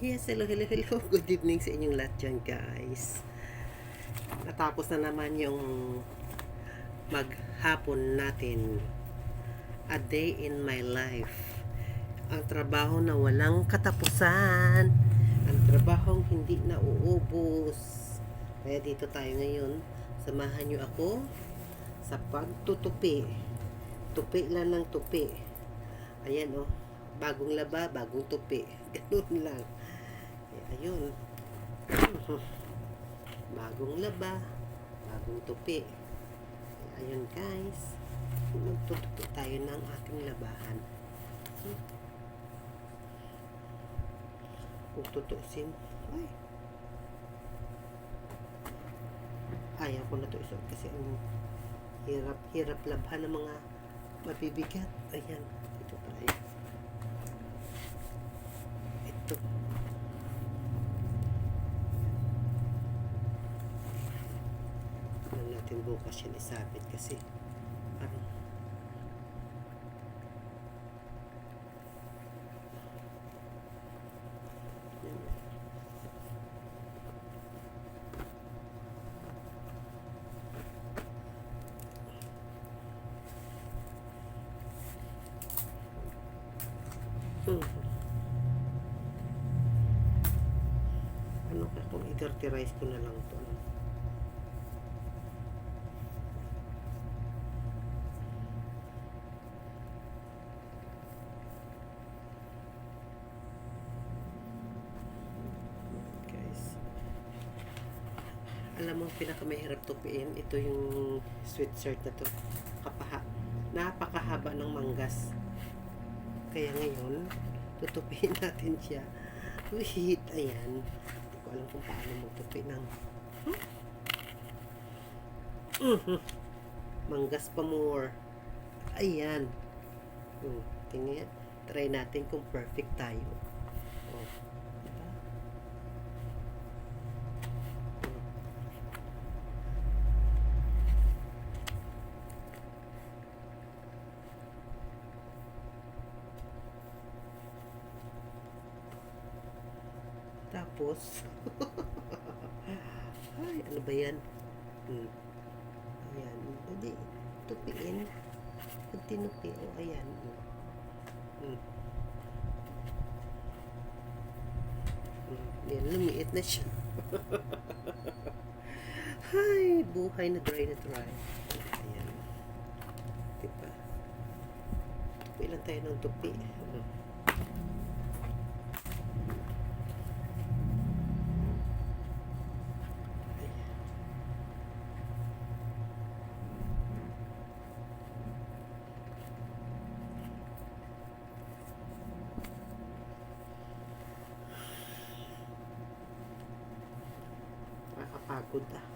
Yes, hello, hello, hello. Good evening sa inyong lahat dyan, guys. Natapos na naman yung maghapon natin. A day in my life. Ang trabaho na walang katapusan. Ang trabahong hindi na uubos. Kaya dito tayo ngayon. Samahan nyo ako sa pagtutupi. Tupi lang ng tupi. Ayan, oh. Bagong laba, bagong tupi. Ganun lang. Ayun. Bagong laba, bagong tupi. Ayun, guys. Magtutupi tayo ng ating labahan. Kung tutusin, ay. Ayaw ko na ito isuot kasi ang hirap labhan ng mga mabibigat. Ayan. Ito tayo. Ito. Natin bukas yan isabit kasi parang ano ka kung i-terterize ko na lang ito. Alam mo, pinakamahirap tupiin, ito yung sweatshirt na to. Napakahaba ng manggas. Kaya ngayon, tutupiin natin siya. Wait, ayan. Hindi ko alam kung paano magtupi ng manggas pa more. Ayan. Tingnan. Try natin kung perfect tayo. Oh. Tapos, ay, ano ba yan? Ayan. Hindi, tupiin. Pag tinupi, oh, ayan. Yan, lumiit na siya. Ay, buhay na dry na dry. Ayan. Diba? Tupi lang tayo ng tupi. Nakakapagod ah.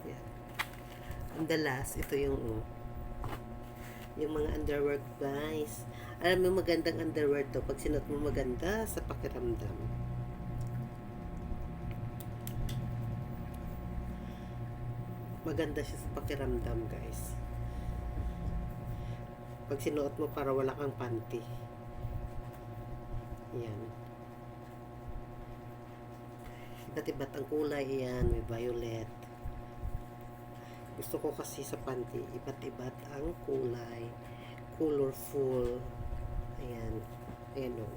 Yan. And the last, ito yung mga underwear, guys. Alam mo, magandang underwear to. Pag sinuot mo, maganda sa pakiramdam. Maganda siya sa pakiramdam, guys. Pag sinuot mo, para wala kang panty. Yan. Iba't-iba't ang kulay. Yan, may violet. Gusto ko kasi sa panty, iba't-iba't ang kulay. Colorful. Ayan. Ayan o.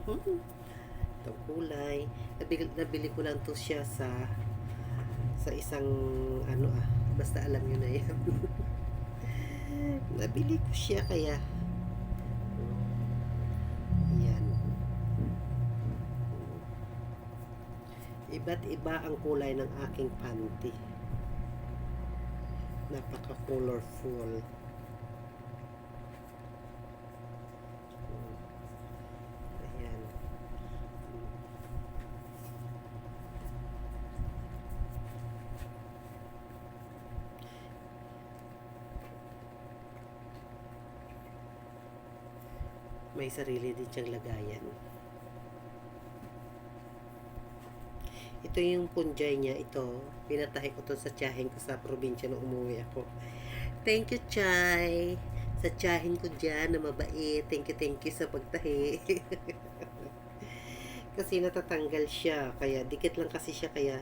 Itong kulay. Nabili ko lang to siya sa isang ano basta alam nyo na yan. Nabili ko siya kaya yan. Iba't iba ang kulay ng aking panty. Napaka-colorful. Ayan. May sarili din siyang lagayan. Ito yung punjay niya. Ito, pinatahi ko to sa tiyahin ko sa probinsya nung umuwi ako. Thank you, Chay, sa sa tiyahin ko dyan na mabait. Thank you sa pagtahi. Kasi natatanggal siya. Kaya dikit lang kasi siya, kaya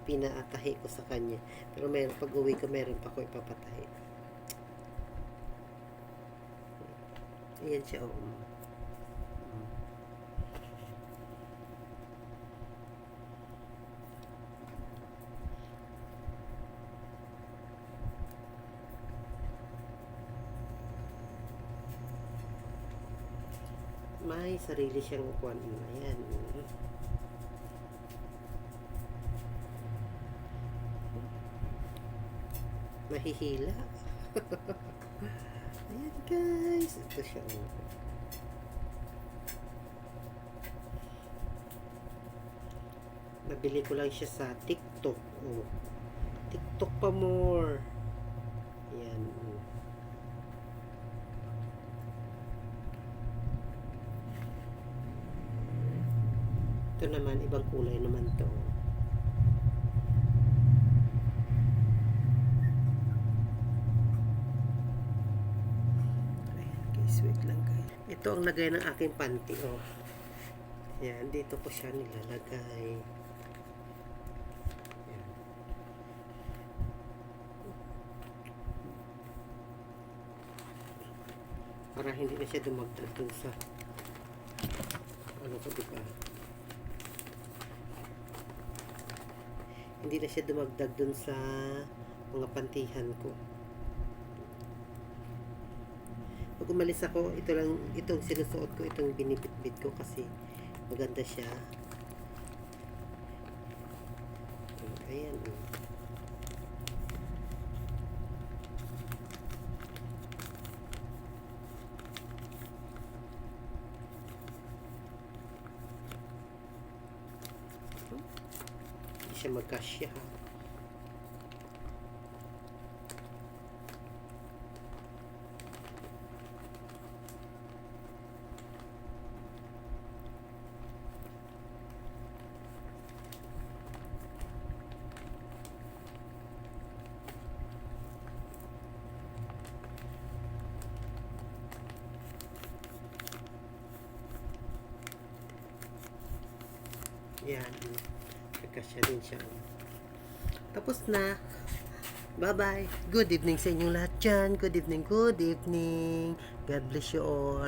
pinaatahi ko sa kanya. Pero meron, pag uwi ko, meron pa ko ipapatahi. Ayan siya, oh. May sarili siyang upuan. Ayan. Mahihila. Ayan guys. Ito siya. Nabili ko lang siya sa TikTok. Oh. TikTok pa more. Ayan. Ito naman, ibang kulay naman to. Ayan guys, wait lang guys. Ito ang lagay ng aking panty, oh. Ayan, dito ko siya nilalagay. Ayan. Para hindi na siya dumagdag dun sa ano ko, diba? Hindi na siya dumagdag dun sa mga pantihan ko. Pag umalis ako, ito lang, itong sinusuot ko, itong binibitbit ko kasi maganda siya. Ayan. Hindi siya magkasya, ha. Yan. Kakasya din siya. Tapos na. Bye-bye. Good evening sa inyong lahat dyan. Good evening. God bless you all.